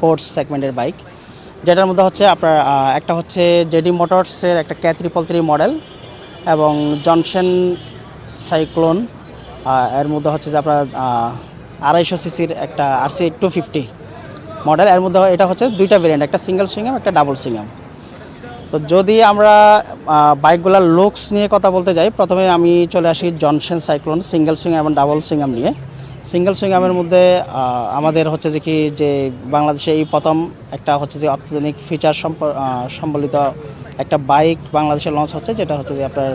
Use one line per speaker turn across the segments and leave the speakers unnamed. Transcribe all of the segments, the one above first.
Sports সেগমেন্টের bike, যেটার মধ্যে হচ্ছে আপনার একটা হচ্ছে জেডি মোটরসের একটা K333 মডেল এবং জনসন সাইক্লোন, এর মধ্যে হচ্ছে যে আপনার 250 সিসির একটা RC 250 মডেল। এর মধ্যে এটা হচ্ছে দুইটা ভেরিয়েন্ট, একটা সিঙ্গেল সুইংআম একটা ডাবল সুইংআম। তো যদি আমরা বাইকগুলোর লুকস নিয়ে কথা বলতে যাই, প্রথমে আমি চলে আসি জনসন সাইক্লোন সিঙ্গেল সুইংআম এবং ডাবল সুইংআম নিয়ে। সিঙ্গেল সুইংআমের মধ্যে আমাদের হচ্ছে যে কি যে বাংলাদেশে এই প্রথম একটা হচ্ছে যে অত্যাধুনিক ফিচার সম্বলিত একটা বাইক বাংলাদেশে লঞ্চ হচ্ছে, যেটা হচ্ছে যে আপনার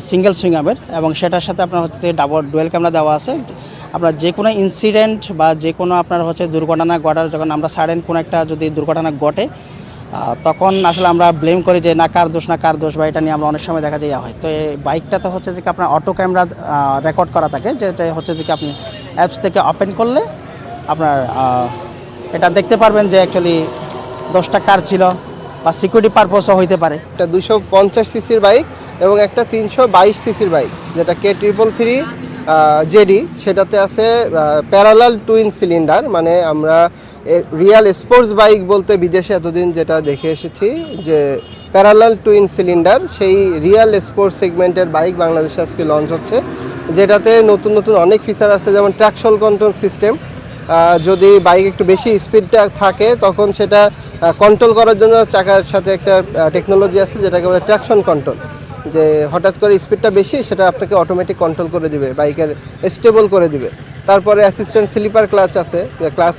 সিঙ্গেল সুইংআমের, এবং সেটার সাথে আপনার হচ্ছে যে ডুয়েল ক্যামেরা দেওয়া আছে। আপনার যে কোনো ইনসিডেন্ট বা যে কোনো আপনার হচ্ছে দুর্ঘটনা ঘটার, যখন আমরা সাডেন কোনো একটা যদি দুর্ঘটনা ঘটে তখন আসলে আমরা ব্লেম করি যে না কার দোষ বা এটা নিয়ে আমরা অনেক সময় দেখা যায় হয়। তো এই বাইকটাতে হচ্ছে যে কি আপনার অটো ক্যামেরা রেকর্ড করা থাকে, যেটা হচ্ছে যে কি আপনি অ্যাপস থেকে ওপেন করলে আপনার এটা দেখতে পারবেন যে অ্যাকচুয়ালি দোষটা কার ছিল বা সিকিউরিটি পারপসও হইতে পারে।
একটা 250 সিসির বাইক এবং একটা 322 সিসির বাইক, যেটা K333 জেডি, সেটাতে আছে প্যারালাল টুইন সিলিন্ডার। মানে আমরা রিয়াল স্পোর্টস বাইক বলতে বিদেশে এতদিন যেটা দেখে এসেছি যে প্যারালাল টুইন সিলিন্ডার, সেই রিয়াল স্পোর্টস সেগমেন্টের বাইক বাংলাদেশে আজকে লঞ্চ হচ্ছে, যেটাতে নতুন নতুন অনেক ফিচার আছে, যেমন ট্র্যাকশন কন্ট্রোল সিস্টেম। যদি বাইক একটু বেশি স্পিডটা থাকে তখন সেটা কন্ট্রোল করার জন্য চাকার সাথে একটা টেকনোলজি আছে যেটাকে বলে ট্র্যাকশন কন্ট্রোল, যে হঠাৎ করে স্পিডটা বেশি সেটা আপনাকে অটোমেটিক কন্ট্রোল করে দিবে, বাইকের স্টেবল করে দিবে। তারপরে অ্যাসিস্ট্যান্ট স্লিপার ক্লাচ আছে, যে ক্লাচ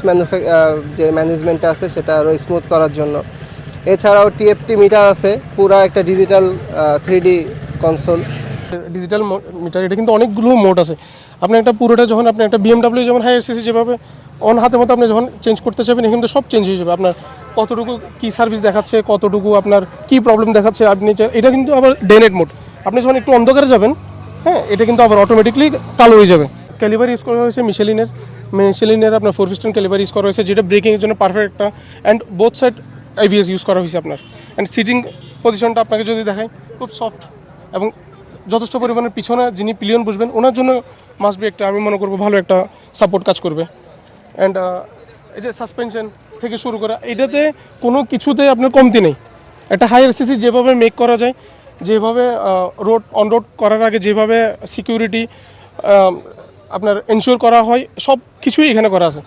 যে ম্যানেজমেন্টটা আছে সেটা আরও স্মুথ করার জন্য। এছাড়াও TFT মিটার আছে, পুরা একটা digital 3D console.
Digital meter, এটা কিন্তু অনেকগুলো মোড আছে। আপনি একটা পুরোটা যখন আপনি একটা BMW যেমন হায়ার সিসি যেভাবে অন হাতের মতো আপনি যখন চেঞ্জ করতে চাইবেন, এখানে সব চেঞ্জ হয়ে যাবে। আপনার কতটুকু কি সার্ভিস দেখাচ্ছে, কতটুকু আপনার কি প্রবলেম দেখাচ্ছে আপনি এটা কিন্তু আবার ডে নাইট মোড। আপনি যখন একটু অন্ধকারে যাবেন, হ্যাঁ, এটা কিন্তু আবার অটোমেটিকলি কালো হয়ে যাবে। ক্যালিবার ইউজ করা হয়েছে মিশেলিনের আপনার 4 পিস্টন ক্যালিবার ইউজ করা হয়েছে, যেটা ব্রেকিংয়ের জন্য পারফেক্ট একটা, and both side ABS use করা হয়েছে আপনার। অ্যান্ড সিটিং পজিশনটা আপনাকে যদি দেখায়, খুব সফট এবং যথেষ্ট পরিমাণের পিছনে যিনি পিলিয়ন বসবেন ওনার জন্য মাস্ট বি একটা, আমি মনে করবো ভালো একটা সাপোর্ট কাজ করবে। অ্যান্ড এই যে সাসপেনশন থেকে শুরু করা, এটাতে কোনো কিছুতে আপনার কমতি নেই। একটা হায়ার সিসি যেভাবে মেক করা যায়, যেভাবে অন রোড করার আগে যেভাবে সিকিউরিটি আপনার এনশিওর করা হয়, সব কিছুই এখানে করা আছে।